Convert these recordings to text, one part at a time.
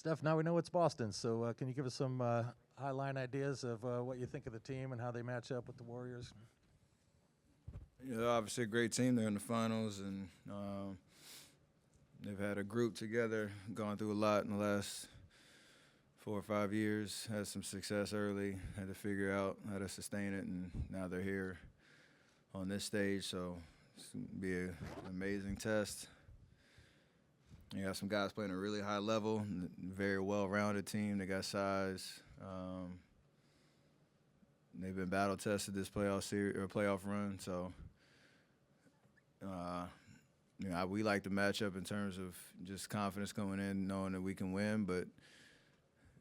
Steph, now we know it's Boston, so can you give us some high-line ideas of what you think of the team and how they match up with the Warriors? Yeah, obviously a great team. They're in the finals, and they've had a group together, gone through a lot in the last 4 or 5 years. Had some success early, had to figure out how to sustain it, and now they're here on this stage. So it's gonna be an amazing test. You got some guys playing at a really high level, very well-rounded team. They got size. They've been battle tested this playoff series or playoff run, so we like the matchup in terms of just confidence going in, knowing that we can win. But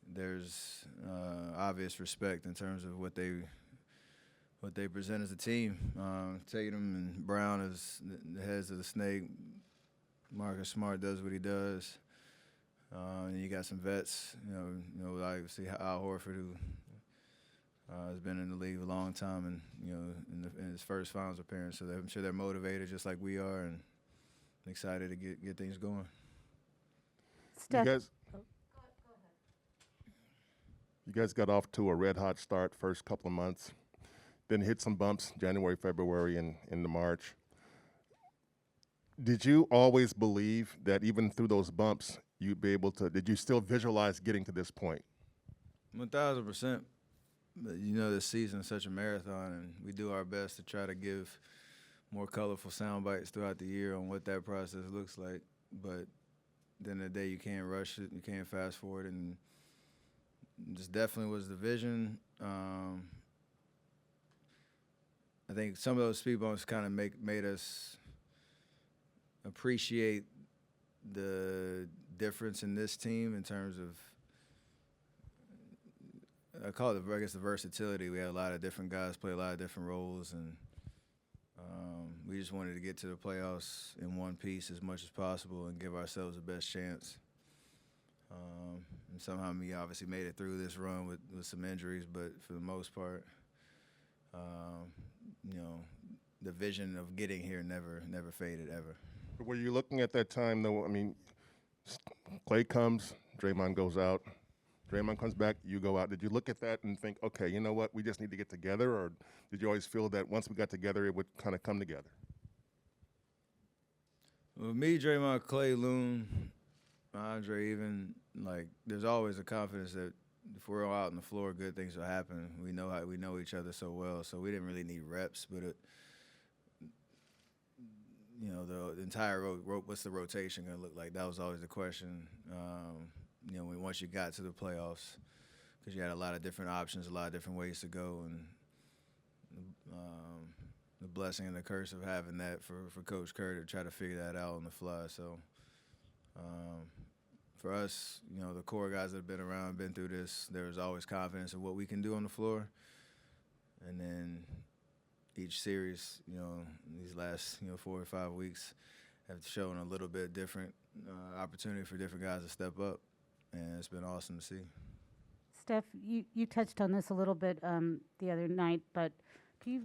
there's obvious respect in terms of what they present as a team. Tatum and Brown as the heads of the snake. Marcus Smart does what he does. And you got some vets, like see Al Horford, who has been in the league a long time, and in his first finals appearance. So I'm sure they're motivated just like we are, and excited to get things going. Steph, You guys got off to a red hot start first couple of months, then hit some bumps January, February, and into March. Did you always believe that even through those bumps, you'd be able to, did you still visualize getting to this point? 1,000%. But this season is such a marathon, and we do our best to try to give more colorful sound bites throughout the year on what that process looks like. But at the end of the day, you can't rush it, you can't fast forward, and this definitely was the vision. I think some of those speed bumps kind of made us appreciate the difference in this team in terms of, I call it, the versatility. We had a lot of different guys play a lot of different roles, and we just wanted to get to the playoffs in one piece as much as possible and give ourselves the best chance. And somehow we obviously made it through this run with some injuries, but for the most part, the vision of getting here never faded ever. Were you looking at that time, though? I mean, Clay comes, Draymond goes out. Draymond comes back, you go out. Did you look at that and think, okay, you know what, we just need to get together? Or did you always feel that once we got together, it would kind of come together? Well, me, Draymond, Clay, Loon, Andre, even, there's always a confidence that if we're all out on the floor, good things will happen. We know each other so well, so we didn't really need reps, but the entire what's the rotation going to look like? That was always the question. Once you got to the playoffs, because you had a lot of different options, a lot of different ways to go, and the blessing and the curse of having that for Coach Kerr to try to figure that out on the fly. So for us, the core guys that have been around, been through this, there was always confidence in what we can do on the floor. And then each series, these last 4 or 5 weeks have shown a little bit different opportunity for different guys to step up, and it's been awesome to see. Steph, you touched on this a little bit the other night, but can you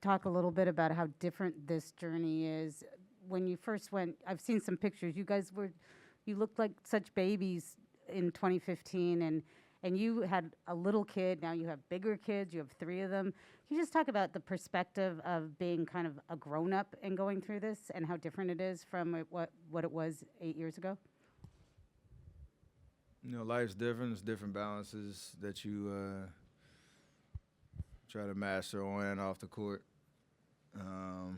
talk a little bit about how different this journey is? When you first went, I've seen some pictures. You looked like such babies in 2015, and you had a little kid. Now you have bigger kids. You have 3 of them. Can you just talk about the perspective of being kind of a grown-up and going through this, and how different it is from what it was 8 years ago? Life's different. It's different balances that you try to master on and off the court. I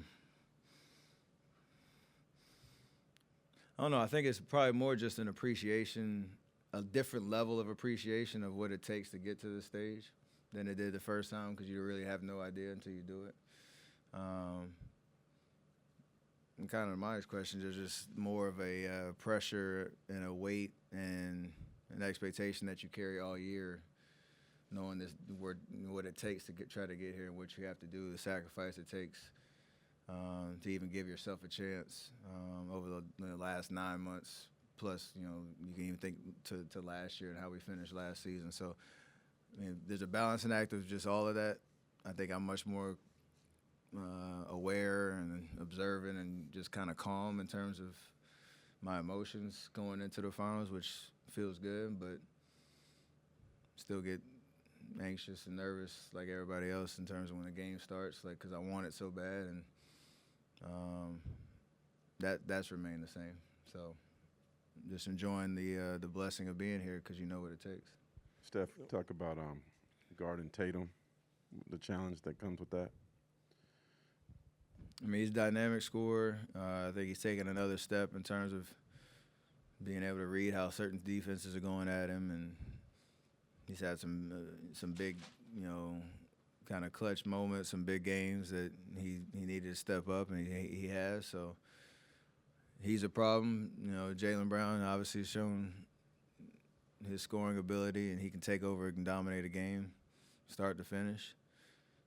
don't know. I think it's probably more just an appreciation, a different level of appreciation of what it takes to get to this stage than it did the first time, because you really have no idea until you do it. And kind of my question is just more of a pressure and a weight and an expectation that you carry all year, knowing what it takes to try to get here and what you have to do, the sacrifice it takes to even give yourself a chance over the last 9 months. Plus, you can even think to last year and how we finished last season. So, there's a balancing act of just all of that. I think I'm much more aware and observant and just kind of calm in terms of my emotions going into the finals, which feels good, but still get anxious and nervous like everybody else in terms of when the game starts, like because I want it so bad, and that's remained the same. So just enjoying the blessing of being here because you know what it takes. Steph, talk about guarding Tatum, the challenge that comes with that. I mean, he's a dynamic scorer. I think he's taken another step in terms of being able to read how certain defenses are going at him, and he's had some big, kind of clutch moments, some big games that he needed to step up, and he has. So he's a problem. Jaylen Brown obviously has shown his scoring ability, and he can take over and dominate a game, start to finish.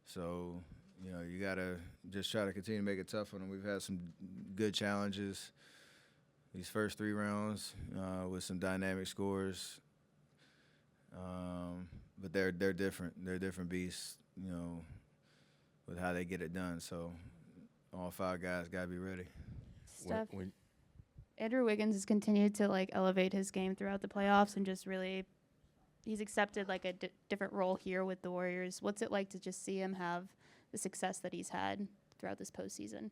So, you got to just try to continue to make it tough on him. We've had some good challenges these first 3 rounds with some dynamic scores. But they're different. They're different beasts, with how they get it done. So all 5 guys got to be ready. Steph, Andrew Wiggins has continued to elevate his game throughout the playoffs and just really, he's accepted a different role here with the Warriors. What's it like to just see him have the success that he's had throughout this postseason?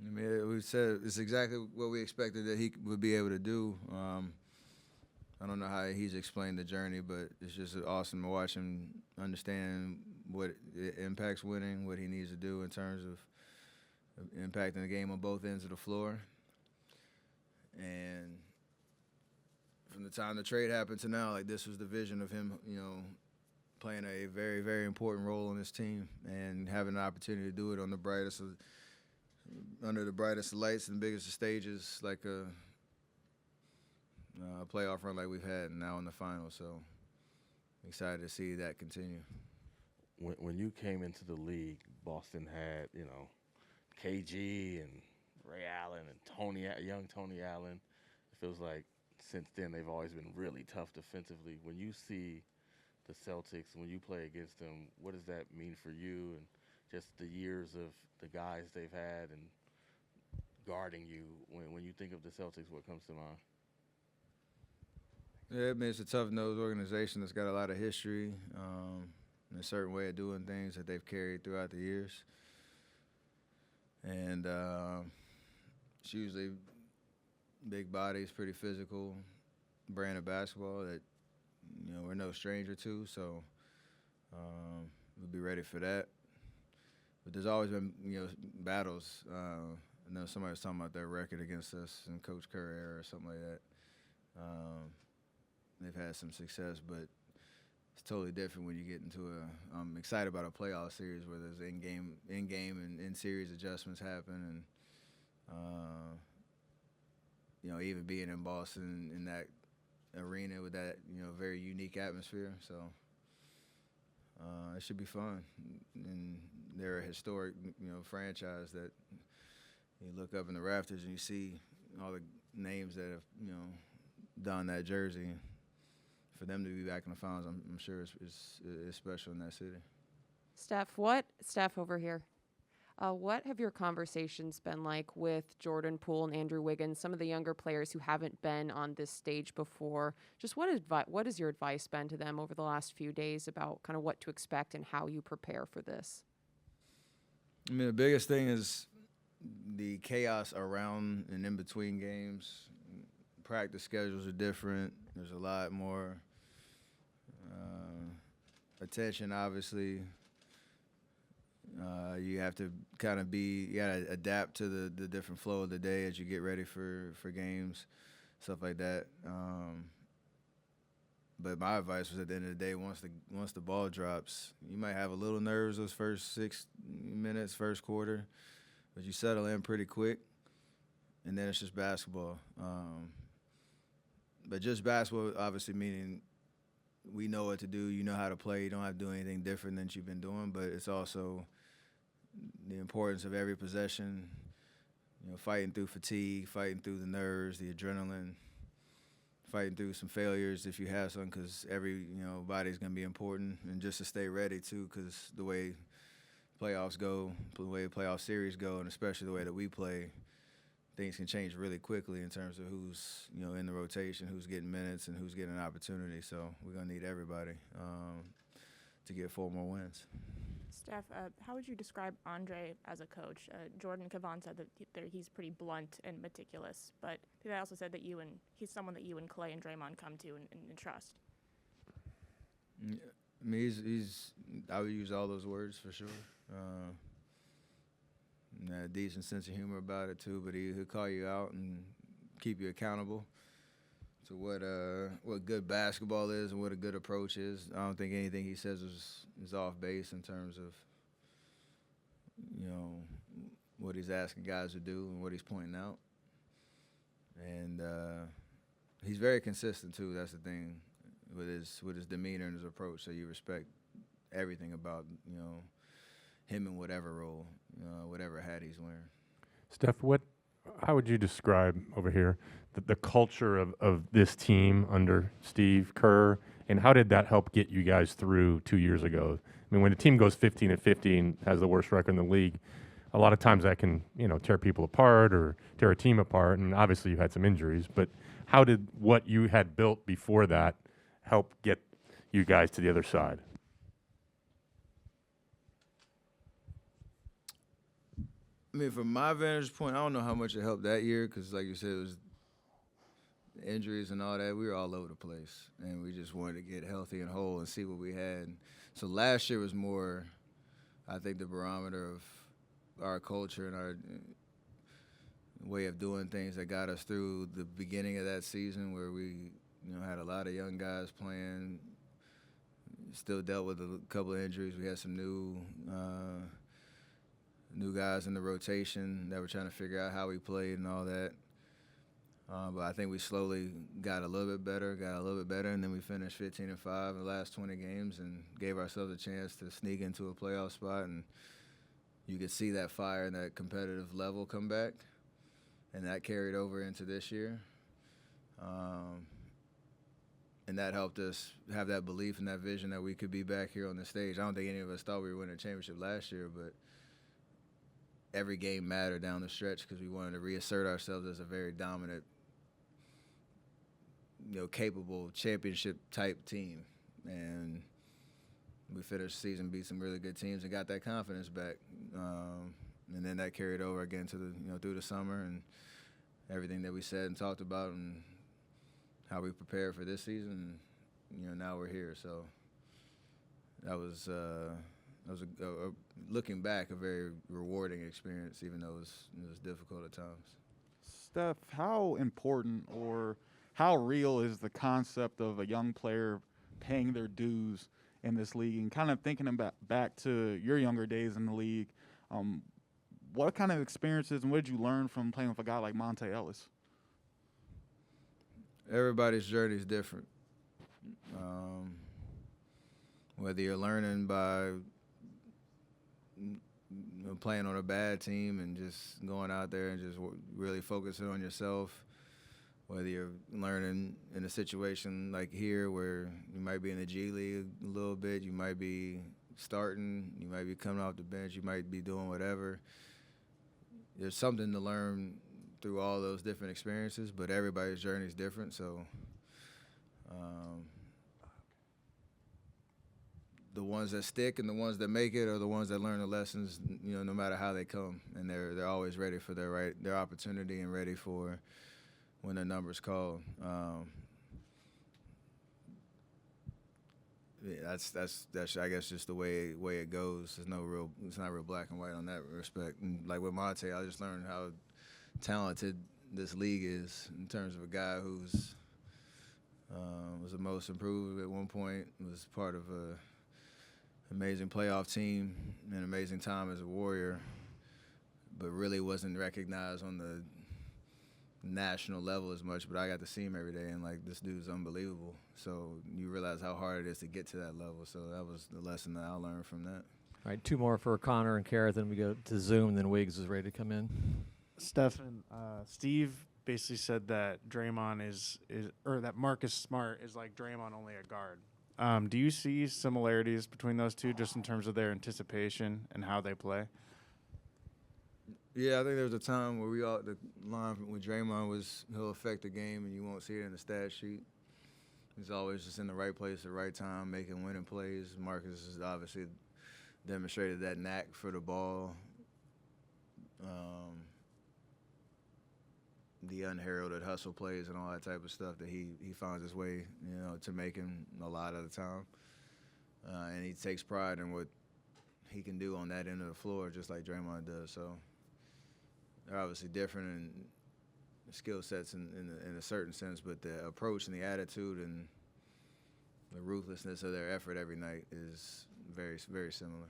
I mean, we said it's exactly what we expected that he would be able to do. I don't know how he's explained the journey, but it's just awesome to watch him understand what it impacts winning, what he needs to do in terms of impacting the game on both ends of the floor. And from the time the trade happened to now, this was the vision of him, playing a very, very important role on this team and having an opportunity to do it on the brightest under the brightest lights and biggest of stages, like a playoff run like we've had now in the finals. So excited to see that continue. When you came into the league, Boston had, KG and Ray Allen and young Tony Allen. It feels like since then they've always been really tough defensively. When you see the Celtics, when you play against them, what does that mean for you and just the years of the guys they've had and guarding you? When you think of the Celtics, what comes to mind? Yeah, I mean, it's a tough-nosed organization that's got a lot of history and a certain way of doing things that they've carried throughout the years. And it's usually big bodies, pretty physical brand of basketball that, we're no stranger to. So we'll be ready for that. But there's always been, battles. I know somebody was talking about their record against us in Coach Kerr era or something like that. They've had some success, but it's totally different when you get into I'm excited about a playoff series where there's in-game and in-series adjustments happen, and even being in Boston in that arena with that very unique atmosphere. So it should be fun, and they're a historic franchise that you look up in the rafters and you see all the names that have donned that jersey. For them to be back in the finals, I'm sure it's special in that city. Steph over here. What have your conversations been like with Jordan Poole and Andrew Wiggins, some of the younger players who haven't been on this stage before? Just what has your advice been to them over the last few days about kind of what to expect and how you prepare for this? I mean, the biggest thing is the chaos around and in between games. Practice schedules are different. There's a lot more attention, obviously. You have to you gotta adapt to the different flow of the day as you get ready for games, stuff like that. But my advice was at the end of the day, once the ball drops, you might have a little nerves those first 6 minutes, first quarter, but you settle in pretty quick, and then it's just basketball. But just basketball, obviously, meaning we know what to do. You know how to play. You don't have to do anything different than you've been doing. But it's also the importance of every possession, fighting through fatigue, fighting through the nerves, the adrenaline, fighting through some failures if you have some, because every body's going to be important. And just to stay ready, too, because the way playoffs go, the way playoff series go, and especially the way that we play, things can change really quickly in terms of who's in the rotation, who's getting minutes, and who's getting an opportunity. So we're gonna need everybody to get 4 more wins. Steph, how would you describe Andre as a coach? Jordan Cavan said that he's pretty blunt and meticulous, but they also said that he's someone that you and Clay and Draymond come to and trust. I mean, I would use all those words for sure. A decent sense of humor about it too, but he'll call you out and keep you accountable to what good basketball is and what a good approach is. I don't think anything he says is off base in terms of what he's asking guys to do and what he's pointing out. And he's very consistent too. That's the thing with his demeanor and his approach. So you respect everything about him in whatever role, whatever hat he's wearing. Steph, how would you describe over here the culture of this team under Steve Kerr, and how did that help get you guys through 2 years ago? I mean, when a team goes 15-15, has the worst record in the league, a lot of times that can tear people apart or tear a team apart, and obviously you had some injuries, but how did what you had built before that help get you guys to the other side? I mean, from my vantage point, I don't know how much it helped that year because, like you said, it was injuries and all that. We were all over the place, and we just wanted to get healthy and whole and see what we had. So last year was more, I think, the barometer of our culture and our way of doing things that got us through the beginning of that season where we had a lot of young guys playing, still dealt with a couple of injuries. We had some new guys in the rotation that were trying to figure out how we played and all that. But I think we slowly got a little bit better, and then we finished 15-5 in the last 20 games and gave ourselves a chance to sneak into a playoff spot. And you could see that fire and that competitive level come back, and that carried over into this year. And that helped us have that belief and that vision that we could be back here on the stage. I don't think any of us thought we were winning a championship last year, but every game mattered down the stretch because we wanted to reassert ourselves as a very dominant, capable championship-type team. And we finished the season, beat some really good teams, and got that confidence back. And then that carried over again to the through the summer and everything that we said and talked about and how we prepared for this season. Now we're here. So that was looking back, a very rewarding experience, even though it was difficult at times. Steph, how important or how real is the concept of a young player paying their dues in this league? And kind of thinking about back to your younger days in the league, what kind of experiences and what did you learn from playing with a guy like Monte Ellis? Everybody's journey is different. Whether you're learning by playing on a bad team and just going out there and just really focusing on yourself, whether you're learning in a situation like here where you might be in the G League a little bit, you might be starting, you might be coming off the bench, you might be doing whatever. There's something to learn through all those different experiences, but everybody's journey is different. So the ones that stick and the ones that make it are the ones that learn the lessons, no matter how they come, and they're always ready for their opportunity and ready for when the number's called. That's I guess just the way it goes. It's not real black and white on that respect. And like with Monte, I just learned how talented this league is in terms of a guy who's was the most improved at one point, was part of a amazing playoff team, an amazing time as a Warrior, but really wasn't recognized on the national level as much. But I got to see him every day, and this dude's unbelievable. So you realize how hard it is to get to that level. So that was the lesson that I learned from that. All right, 2 more for Connor and Kara, then we go to Zoom, and then Wiggs is ready to come in. Stephen, Steve basically said that Draymond or that Marcus Smart is like Draymond, only a guard. Do you see similarities between those two just in terms of their anticipation and how they play? Yeah, I think there was a time where the line with Draymond was he'll affect the game and you won't see it in the stat sheet. He's always just in the right place at the right time, making winning plays. Marcus has obviously demonstrated that knack for the ball. The unheralded hustle plays and all that type of stuff that he finds his way, to making a lot of the time. And he takes pride in what he can do on that end of the floor, just like Draymond does. So they're obviously different in skill sets in a certain sense, but the approach and the attitude and the ruthlessness of their effort every night is very, very similar.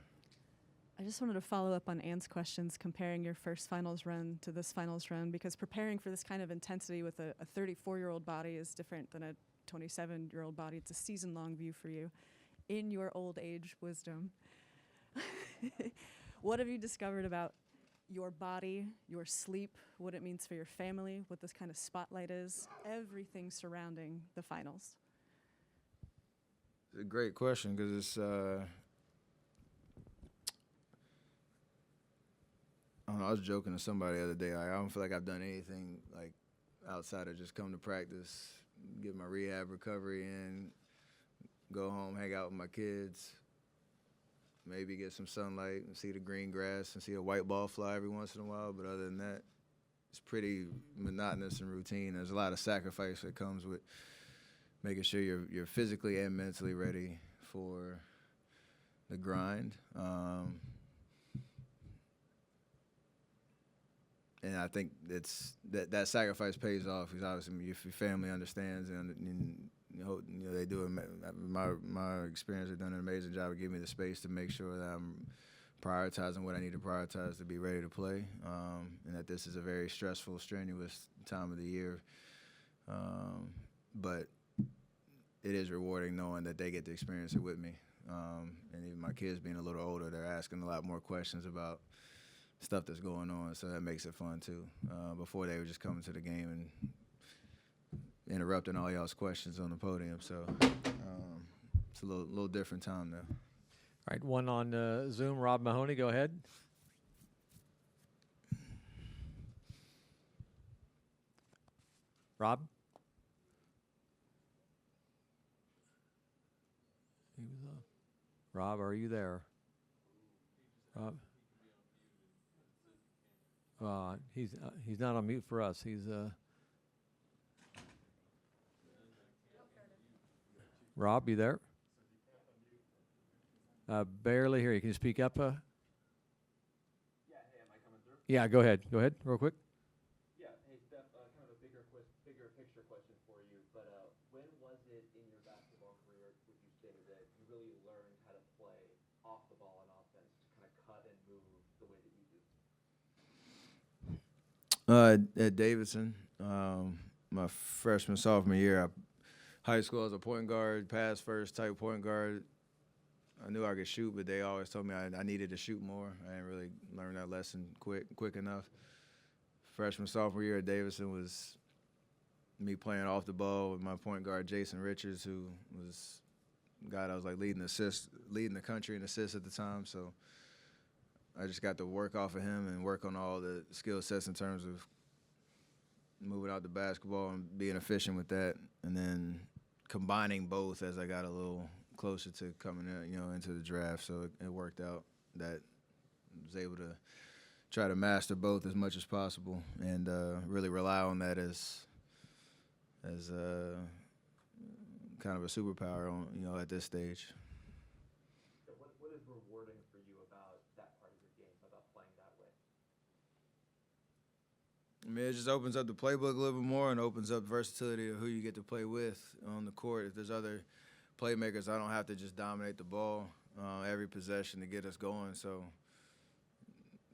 I just wanted to follow up on Ann's questions, comparing your first finals run to this finals run, because preparing for this kind of intensity with a 34-year-old body is different than a 27-year-old body. It's a season-long view for you. In your old age wisdom, what have you discovered about your body, your sleep, what it means for your family, what this kind of spotlight is, everything surrounding the finals? It's a great question because it's I don't know, I was joking to somebody the other day. I don't feel like I've done anything like outside of just come to practice, get my rehab recovery in, go home, hang out with my kids, maybe get some sunlight and see the green grass and see a white ball fly every once in a while. But other than that, it's pretty monotonous and routine. There's a lot of sacrifice that comes with making sure you're physically and mentally ready for the grind. And I think that sacrifice pays off because obviously if your family understands and they do it. My experience, they've done an amazing job of giving me the space to make sure that I'm prioritizing what I need to prioritize to be ready to play, and that this is a very stressful, strenuous time of the year. But it is rewarding knowing that they get to experience it with me. And even my kids being a little older, they're asking a lot more questions about stuff that's going on, so that makes it fun too. Before they were just coming to the game and interrupting all y'all's questions on the podium, so it's a little different time now. All right, one on Zoom. Rob Mahoney, go ahead. Rob? He was up. Rob, are you there? Rob? He's not on mute for us. He's Rob, you there? Barely hear you. Can you speak up? Yeah, hey, am I coming through? Yeah, go ahead. Go ahead, real quick. Yeah, hey, Steph, kind of a bigger picture question for you, but when was it in your basketball career, would you say, that you really learned how to play off the ball on offense, to kind of cut and move the way that you do? At Davidson, my freshman, sophomore year, high school as a point guard, pass first type point guard. I knew I could shoot, but they always told me I needed to shoot more. I didn't really learn that lesson quick enough. Freshman, sophomore year at Davidson was me playing off the ball with my point guard, Jason Richards, who was a guy that was like leading the country in assists at the time. So I just got to work off of him and work on all the skill sets in terms of moving out the basketball and being efficient with that, and then combining both as I got a little closer to coming in, into the draft. So it worked out that I was able to try to master both as much as possible and really rely on that as kind of a superpower at this stage. So what is rewarding for you about that part of your game, about playing that way? I mean, it just opens up the playbook a little bit more and opens up versatility of who you get to play with on the court. If there's other playmakers, I don't have to just dominate the ball every possession to get us going. So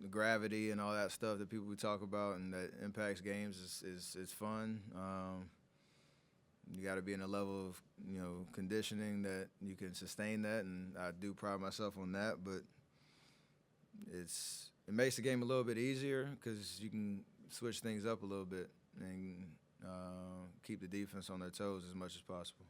the gravity and all that stuff that people talk about and that impacts games is fun. You got to be in a level of conditioning that you can sustain that, and I do pride myself on that. But it makes the game a little bit easier because you can switch things up a little bit and keep the defense on their toes as much as possible.